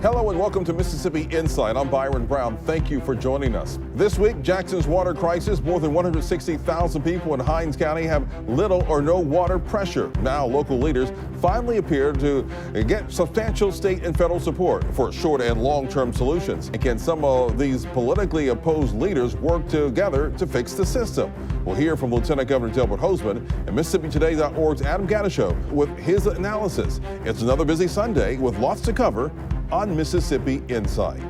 Hello and welcome to Mississippi Insight. I'm Byron Brown. Thank you for joining us. This week, Jackson's water crisis. More than 160,000 people in Hinds County have little or no water pressure. Now, local leaders finally appear to get substantial state and federal support for short and long-term solutions. And can some of these politically opposed leaders work together to fix the system? We'll hear from Lieutenant Governor Delbert Hosemann and MississippiToday.org's Adam Ganucheau with his analysis. It's another busy Sunday with lots to cover on Mississippi Insight.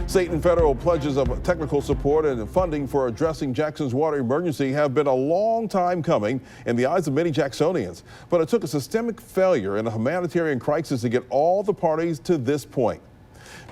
State and federal pledges of technical support and funding for addressing Jackson's water emergency have been a long time coming in the eyes of many Jacksonians. But it took a systemic failure in a humanitarian crisis to get all the parties to this point.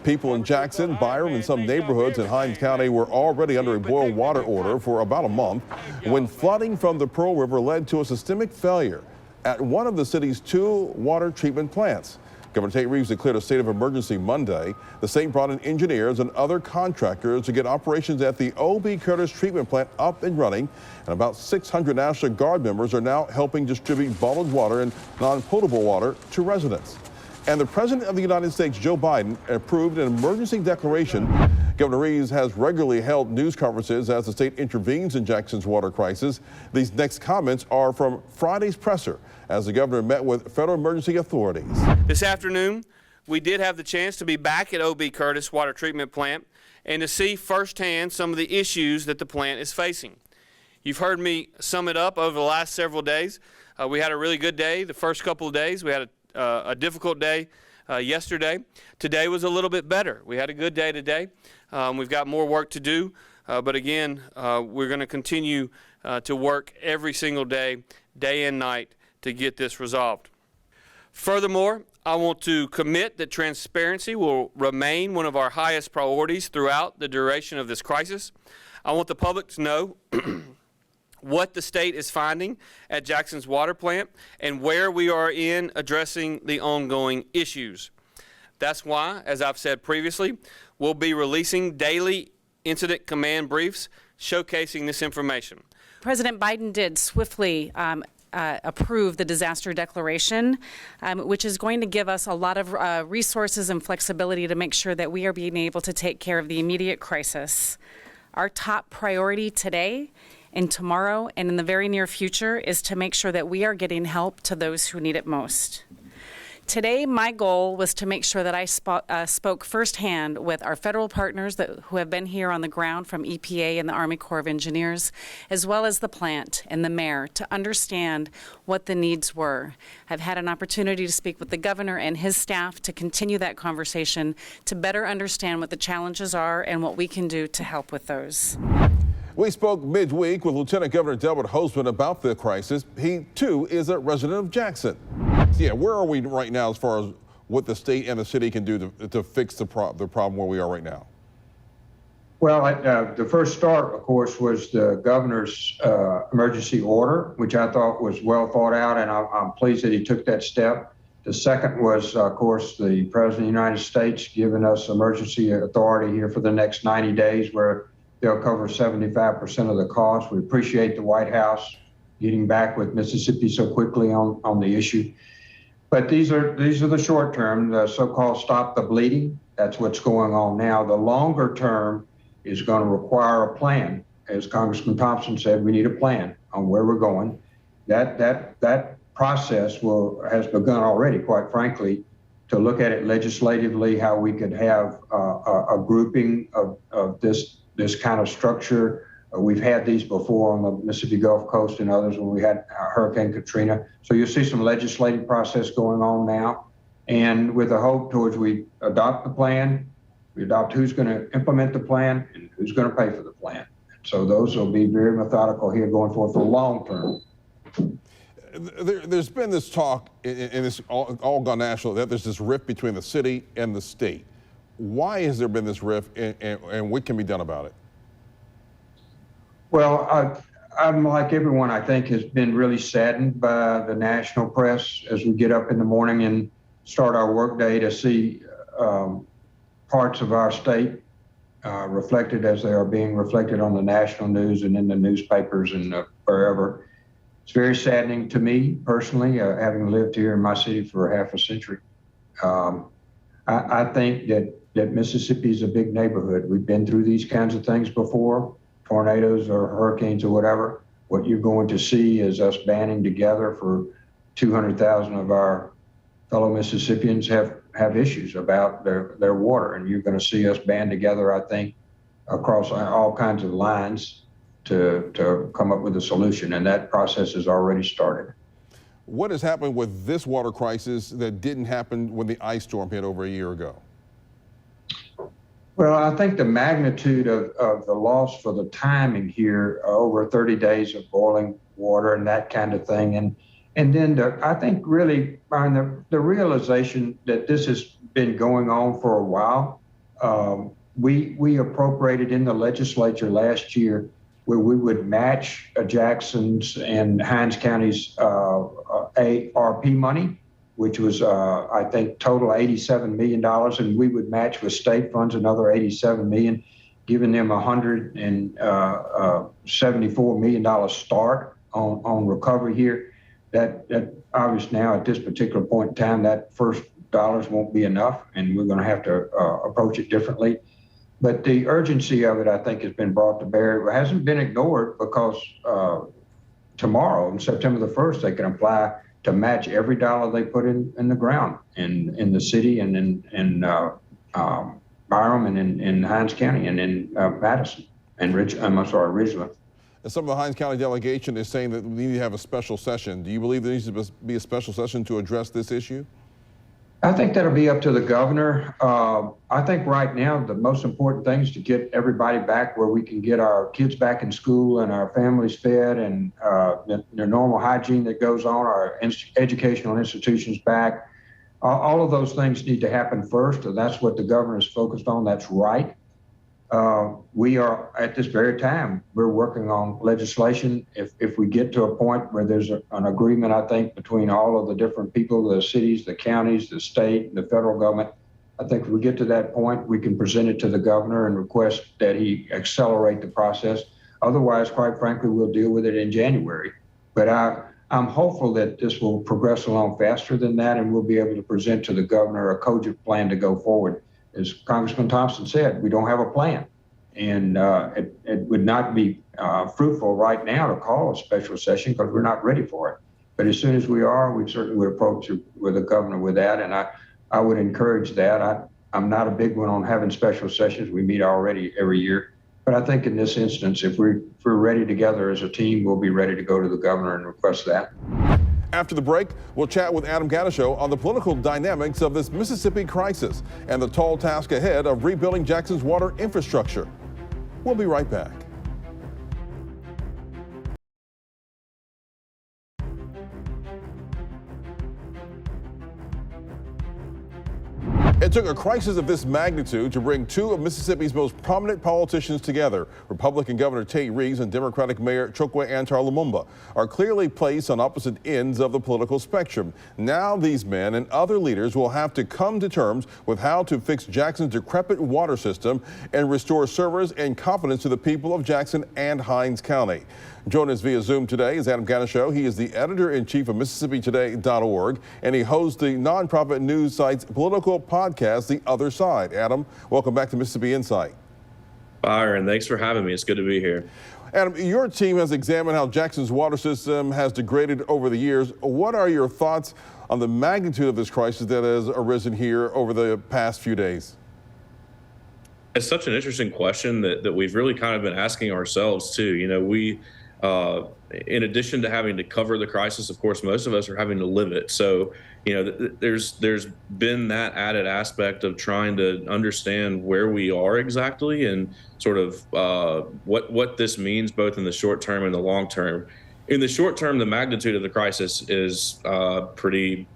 People in Jackson, Byron, and some neighborhoods in Hinds County were already under a boil water order for about a month when flooding from the Pearl River led to a systemic failure at one of the city's 2 water treatment plants. Governor Tate Reeves declared a state of emergency Monday. The state brought in engineers and other contractors to get operations at the O.B. Curtis treatment plant up and running. And about 600 National Guard members are now helping distribute bottled water and non-potable water to residents. And the President of the United States, Joe Biden, approved an emergency declaration. Governor Reeves has regularly held news conferences as the state intervenes in Jackson's water crisis. These next comments are from Friday's presser as the governor met with federal emergency authorities. This afternoon, we did have the chance to be back at O.B. Curtis Water Treatment Plant and to see firsthand some of the issues that the plant is facing. You've heard me sum it up over the last several days. We had a really good day the first couple of days. We had a difficult day yesterday. Today was a little bit better. We had a good day today. We've got more work to do, but again, we're going to continue to work every single day, day and night, to get this resolved. Furthermore, I want to commit that transparency will remain one of our highest priorities throughout the duration of this crisis. I want the public to know what the state is finding at Jackson's water plant and where we are in addressing the ongoing issues. That's why, as I've said previously, we'll be releasing daily incident command briefs showcasing this information. President Biden did swiftly approve the disaster declaration, which is going to give us a lot of resources and flexibility to make sure that we are being able to take care of the immediate crisis. Our top priority today and tomorrow and in the very near future is to make sure that we are getting help to those who need it most. Today, my goal was to make sure that I spoke firsthand with our federal partners who have been here on the ground from EPA and the Army Corps of Engineers, as well as the plant and the mayor, to understand what the needs were. I've had an opportunity to speak with the governor and his staff to continue that conversation to better understand what the challenges are and what we can do to help with those. We spoke midweek with Lieutenant Governor Delbert Hosemann about the crisis. He, too, is a resident of Jackson. Yeah, where are we right now as far as what the state and the city can do to fix the problem where we are right now? Well, the first start, of course, was the governor's emergency order, which I thought was well thought out, and I'm pleased that he took that step. The second was, of course, the President of the United States giving us emergency authority here for the next 90 days, where they'll cover 75% of the cost. We appreciate the White House getting back with Mississippi so quickly on the issue. But these are the short term, the so-called stop the bleeding. That's what's going on now. The longer term is going to require a plan. As Congressman Thompson said, we need a plan on where we're going. That process has begun already, quite frankly, to look at it legislatively, how we could have a grouping of this kind of structure. We've had these before on the Mississippi Gulf Coast and others when we had Hurricane Katrina. So you'll see some legislative process going on now. And with a hope towards we adopt the plan, we adopt who's going to implement the plan and who's going to pay for the plan. So those will be very methodical here going forward for the long term. There's been this talk, and it's all gone national, that there's this rift between the city and the state. Why has there been this rift, and what can be done about it? Well, I'm like everyone, I think, has been really saddened by the national press as we get up in the morning and start our workday to see parts of our state reflected as they are being reflected on the national news and in the newspapers and wherever. It's very saddening to me personally, having lived here in my city for half a century. I think that Mississippi is a big neighborhood. We've been through these kinds of things before, tornadoes or hurricanes or whatever. What you're going to see is us banding together for 200,000 of our fellow Mississippians have issues about their water. And you're going to see us band together, I think, across all kinds of lines to come up with a solution. And that process has already started. What has happened with this water crisis that didn't happen when the ice storm hit over a year ago? Well, I think the magnitude of the loss for the timing here, over 30 days of boiling water and that kind of thing. And then I think really, Byron, the realization that this has been going on for a while. We appropriated in the legislature last year where we would match Jackson's and Hinds County's ARP money, which was, I think, total $87 million. And we would match with state funds another $87 million, giving them $174 million start on recovery here. That obviously now at this particular point in time, that first dollars won't be enough, and we're going to have to approach it differently. But the urgency of it, I think, has been brought to bear. It hasn't been ignored because tomorrow, on September the 1st, they can apply to match every dollar they put in the ground in the city and in Byram and in Hinds County and in Madison and Ridgeland. And some of the Hinds County delegation is saying that we need to have a special session. Do you believe there needs to be a special session to address this issue? I think that'll be up to the governor. I think right now the most important thing is to get everybody back where we can get our kids back in school and our families fed and the normal hygiene that goes on, our educational institutions back. All of those things need to happen first, and that's what the governor is focused on. That's right. We are, at this very time, we're working on legislation. If we get to a point where there's an agreement, I think, between all of the different people, the cities, the counties, the state, the federal government, I think if we get to that point, we can present it to the governor and request that he accelerate the process. Otherwise, quite frankly, we'll deal with it in January. But I'm hopeful that this will progress along faster than that, and we'll be able to present to the governor a cogent plan to go forward. As Congressman Thompson said, we don't have a plan. And it would not be fruitful right now to call a special session because we're not ready for it. But as soon as we are, we certainly would approach with the governor with that. And I would encourage that. I'm not a big one on having special sessions. We meet already every year. But I think in this instance, if we're ready together as a team, we'll be ready to go to the governor and request that. After the break, we'll chat with Adam Ganucheau on the political dynamics of this Mississippi crisis and the tall task ahead of rebuilding Jackson's water infrastructure. We'll be right back. It took a crisis of this magnitude to bring two of Mississippi's most prominent politicians together. Republican Governor Tate Reeves and Democratic Mayor Chokwe Antar Lumumba are clearly placed on opposite ends of the political spectrum. Now these men and other leaders will have to come to terms with how to fix Jackson's decrepit water system and restore service and confidence to the people of Jackson and Hinds County. Joining us via Zoom today is Adam Ganucheau. He is the editor-in-chief of MississippiToday.org, and he hosts the nonprofit news site's political podcast, The Other Side. Adam, welcome back to Mississippi Insight. Byron, thanks for having me. It's good to be here. Adam, your team has examined how Jackson's water system has degraded over the years. What are your thoughts on the magnitude of this crisis that has arisen here over the past few days? It's such an interesting question that we've really kind of been asking ourselves, too. You know, we in addition to having to cover the crisis, of course, most of us are having to live it. So, you know, there's been that added aspect of trying to understand where we are exactly and sort of what this means both in the short term and the long term. In the short term, the magnitude of the crisis is pretty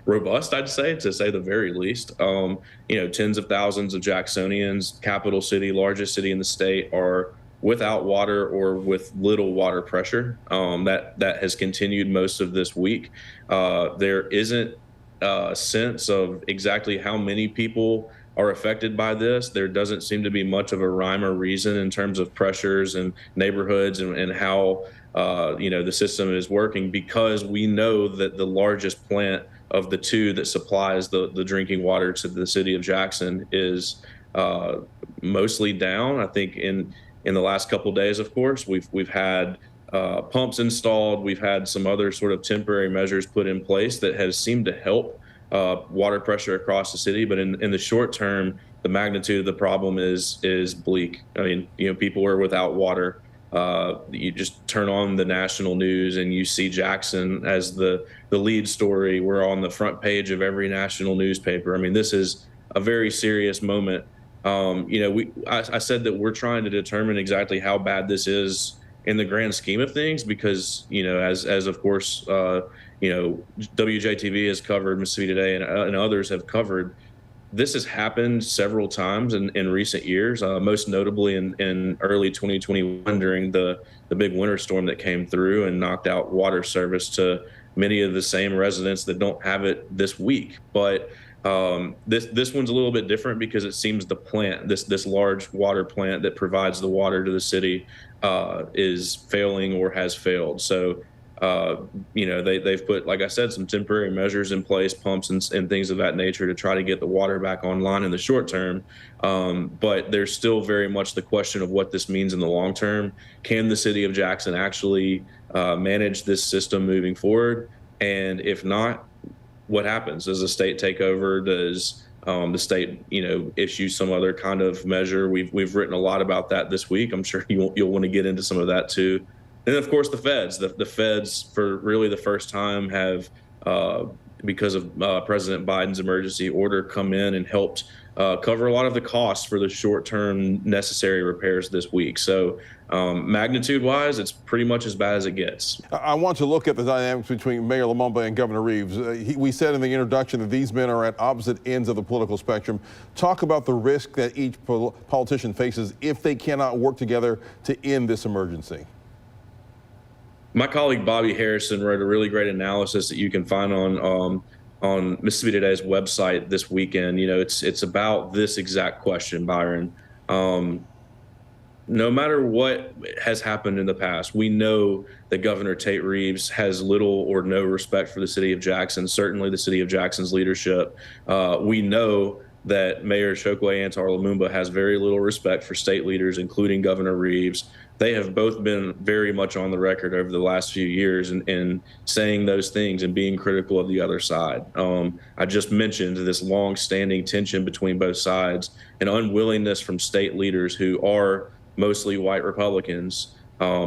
robust, I'd say, to say the very least. You know, tens of thousands of Jacksonians, capital city, largest city in the state, are without water or with little water pressure. That has continued most of this week. There isn't a sense of exactly how many people are affected by this. There doesn't seem to be much of a rhyme or reason in terms of pressures and neighborhoods and how you know, the system is working, because we know that the largest plant of the two that supplies the drinking water to the city of Jackson is mostly down. I think in the last couple of days, of course, we've had pumps installed. We've had some other sort of temporary measures put in place that has seemed to help water pressure across the city. But in the short term, the magnitude of the problem is bleak. I mean, people are without water. You just turn on the national news and you see Jackson as the lead story. We're on the front page of every national newspaper. I mean, this is a very serious moment. I said that we're trying to determine exactly how bad this is in the grand scheme of things, because, as of course, WJTV has covered, Mississippi Today and others have covered, this has happened several times in recent years, most notably in early 2021 during the big winter storm that came through and knocked out water service to many of the same residents that don't have it this week. But this one's a little bit different because it seems the plant, this large water plant that provides the water to the city, is failing or has failed. So they've put, like I said, some temporary measures in place, pumps and things of that nature to try to get the water back online in the short term. But there's still very much the question of what this means in the long term. Can the city of Jackson actually manage this system moving forward? And if not, what happens? Does the state take over? Does the state, issue some other kind of measure? We've written a lot about that this week. I'm sure you'll want to get into some of that too. And then, of course, the feds. The feds, for really the first time, have, because of President Biden's emergency order, come in and helped cover a lot of the costs for the short-term necessary repairs this week. So magnitude-wise, it's pretty much as bad as it gets. I want to look at the dynamics between Mayor Lumumba and Governor Reeves. We said in the introduction that these men are at opposite ends of the political spectrum. Talk about the risk that each politician faces if they cannot work together to end this emergency. My colleague Bobby Harrison wrote a really great analysis that you can find on Mississippi Today's website this weekend. It's about this exact question, Byron. No matter what has happened in the past, we know that Governor Tate Reeves has little or no respect for the city of Jackson, certainly the city of Jackson's leadership. We know that Mayor Chokwe Antar Lumumba has very little respect for state leaders, including Governor Reeves. They have both been very much on the record over the last few years in saying those things and being critical of the other side. I just mentioned this long-standing tension between both sides, and unwillingness from state leaders who are mostly white Republicans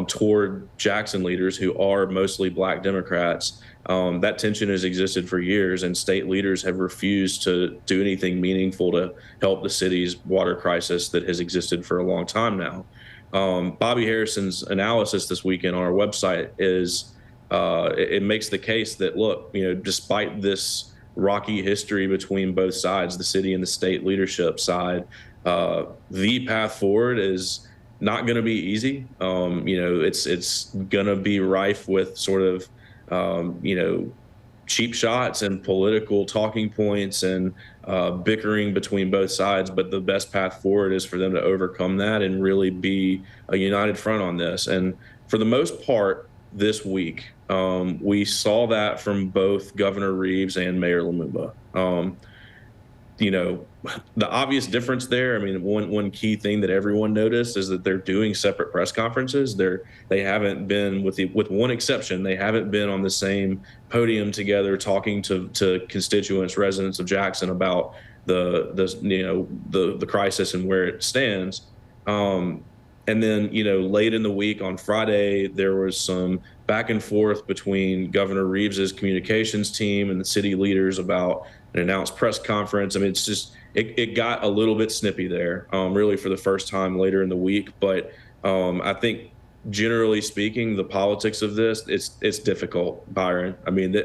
toward Jackson leaders who are mostly black Democrats. That tension has existed for years, and state leaders have refused to do anything meaningful to help the city's water crisis that has existed for a long time now. Bobby Harrison's analysis this weekend on our website is it makes the case that, look, despite this rocky history between both sides, the city and the state leadership side, the path forward is not going to be easy. It's going to be rife with sort of cheap shots and political talking points and bickering between both sides. But the best path forward is for them to overcome that and really be a united front on this. And for the most part this week, we saw that from both Governor Reeves and Mayor Lumumba. The obvious difference there, I mean, one key thing that everyone noticed is that they're doing separate press conferences. They haven't been, with one exception, they haven't been on the same podium together talking to constituents, residents of Jackson about the crisis and where it stands. And then, late in the week on Friday, there was some back and forth between Governor Reeves's communications team and the city leaders about an announced press conference. I mean, it's just, it got a little bit snippy there, really for the first time later in the week. But I think generally speaking, the politics of this, it's difficult, Byron. I mean,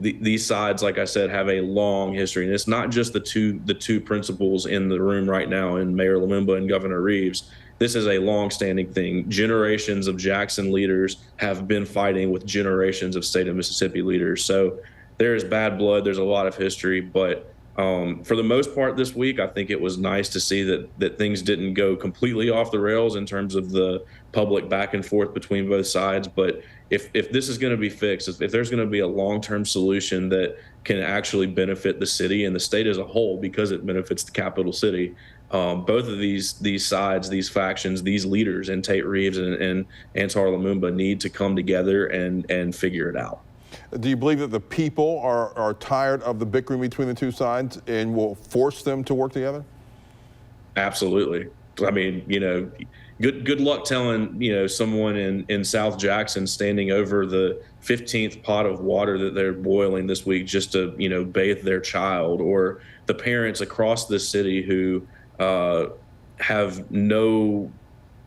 these sides, like I said, have a long history, and it's not just the two principals in the room right now, in Mayor Lumumba and Governor Reeves. This is a long-standing thing. Generations of Jackson leaders have been fighting with generations of state of Mississippi leaders. So there is bad blood. There's a lot of history, but For the most part this week, I think it was nice to see that things didn't go completely off the rails in terms of the public back and forth between both sides. But if this is going to be fixed, if there's going to be a long-term solution that can actually benefit the city and the state as a whole, because it benefits the capital city, both of these sides, these factions, these leaders in Tate Reeves and Antar Lumumba need to come together and figure it out. Do you believe that the people are tired of the bickering between the two sides and will force them to work together? Absolutely. I mean, good luck telling, someone in South Jackson standing over the 15th pot of water that they're boiling this week just to, bathe their child, or the parents across the city who have no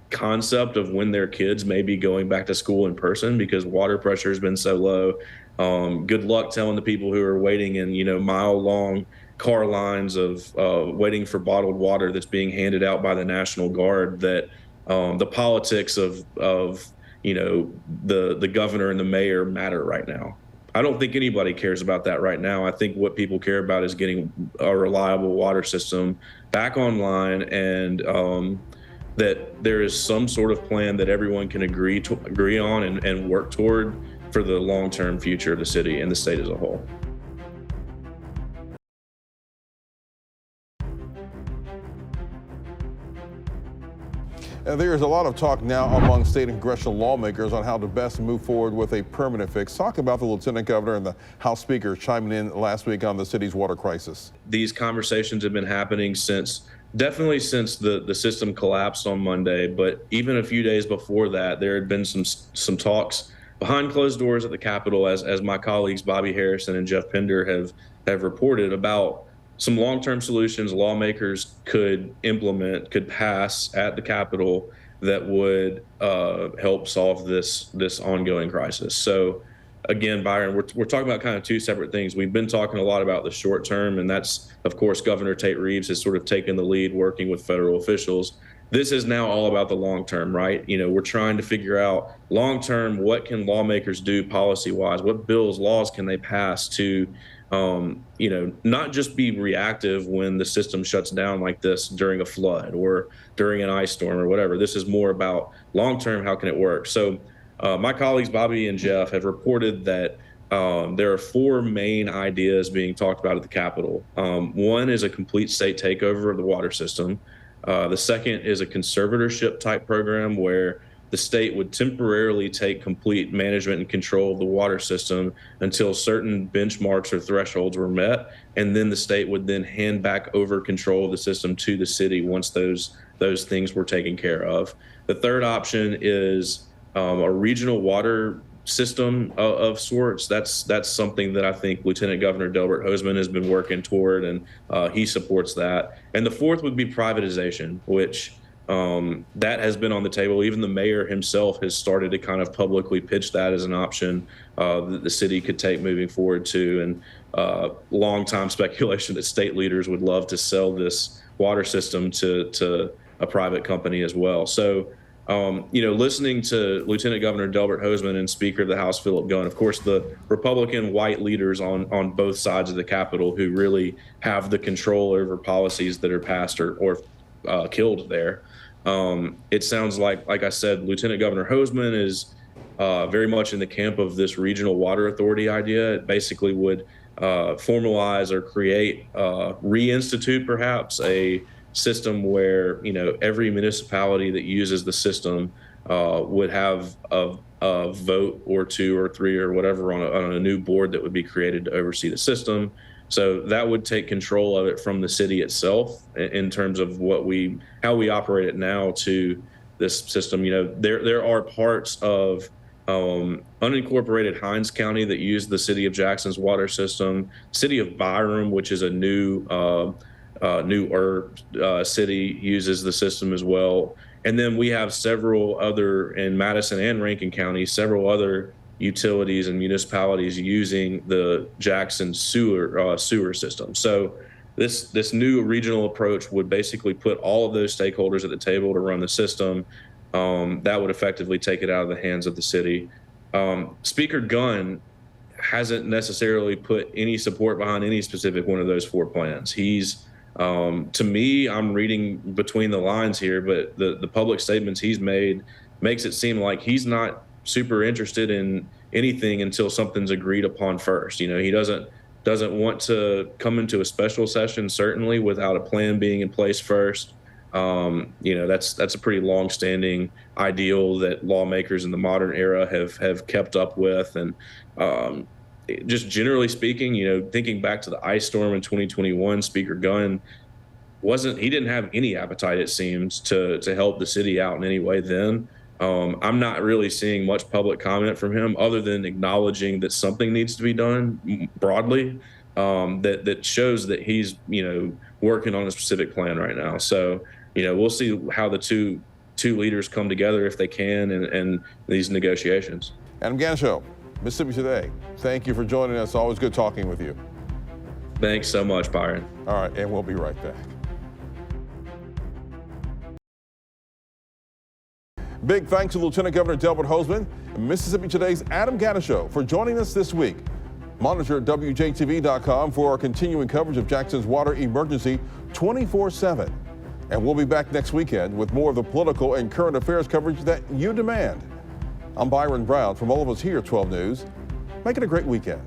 concept of when their kids may be going back to school in person because water pressure has been so low. Good luck telling the people who are waiting in, mile-long car lines of waiting for bottled water that's being handed out by the National Guard that the politics of the governor and the mayor matter right now. I don't think anybody cares about that right now. I think what people care about is getting a reliable water system back online, and that there is some sort of plan that everyone can agree on and work toward for the long-term future of the city and the state as a whole. There is a lot of talk now among state and congressional lawmakers on how to best move forward with a permanent fix. Talk about the Lieutenant Governor and the House Speaker chiming in last week on the city's water crisis. These conversations have been happening definitely since the system collapsed on Monday, but even a few days before that, there had been some talks behind closed doors at the Capitol, as my colleagues Bobby Harrison and Jeff Pender have reported, about some long-term solutions lawmakers could pass at the Capitol that would help solve this ongoing crisis. So again, Byron, we're talking about kind of two separate things. We've been talking a lot about the short term, and that's, of course, Governor Tate Reeves has sort of taken the lead working with federal officials. This is now all about the long term, right? We're trying to figure out long term, what can lawmakers do policy wise? What bills, laws can they pass to not just be reactive when the system shuts down like this during a flood or during an ice storm or whatever. This is more about long term, how can it work? So my colleagues Bobby and Jeff have reported that there are four main ideas being talked about at the Capitol. One is a complete state takeover of the water system. The second is a conservatorship type program where the state would temporarily take complete management and control of the water system until certain benchmarks or thresholds were met, and then the state would then hand back over control of the system to the city once those things were taken care of. The third option is a regional water system of sorts. That's something that I think Lieutenant Governor Delbert Hosemann has been working toward, and he supports that. And the fourth would be privatization, which that has been on the table. Even the mayor himself has started to kind of publicly pitch that as an option that the city could take moving forward too. And long time speculation that state leaders would love to sell this water system to a private company as well. So listening to Lieutenant Governor Delbert Hosemann and Speaker of the House Philip Gunn, of course, the Republican white leaders on both sides of the Capitol who really have the control over policies that are passed or killed there. It sounds like I said, Lieutenant Governor Hosemann is very much in the camp of this regional water authority idea. It basically would formalize or create, reinstitute perhaps a system where every municipality that uses the system would have a vote or two or three or whatever on a new board that would be created to oversee the system. So that would take control of it from the city itself in terms of how we operate it now to this system. There are parts of unincorporated Hinds County that use the city of Jackson's water system. City of Byron, which is a new city, uses the system as well. And then we have several other in Madison and Rankin County, several other utilities and municipalities using the Jackson sewer system. So this new regional approach would basically put all of those stakeholders at the table to run the system. That would effectively take it out of the hands of the city. Speaker Gunn hasn't necessarily put any support behind any specific one of those 4 plans. He's, to me, I'm reading between the lines here, but the public statements he's made makes it seem like he's not super interested in anything until something's agreed upon first. You know, he doesn't want to come into a special session, certainly, without a plan being in place first. You know, that's a pretty long-standing ideal that lawmakers in the modern era have kept up with. And just generally speaking, you know, thinking back to the ice storm in 2021, Speaker Gunn he didn't have any appetite, it seems, to help the city out in any way then. I'm not really seeing much public comment from him other than acknowledging that something needs to be done broadly, that shows that he's, you know, working on a specific plan right now. So, you know, we'll see how the two leaders come together, if they can, in these negotiations. Adam Ganucheau, Mississippi Today, thank you for joining us. Always good talking with you. Thanks so much, Byron. All right, and we'll be right back. Big thanks to Lieutenant Governor Delbert Hosemann and Mississippi Today's Adam Ganucheau for joining us this week. Monitor WJTV.com for our continuing coverage of Jackson's water emergency 24/7. And we'll be back next weekend with more of the political and current affairs coverage that you demand. I'm Byron Brown from all of us here at 12 News. Make it a great weekend.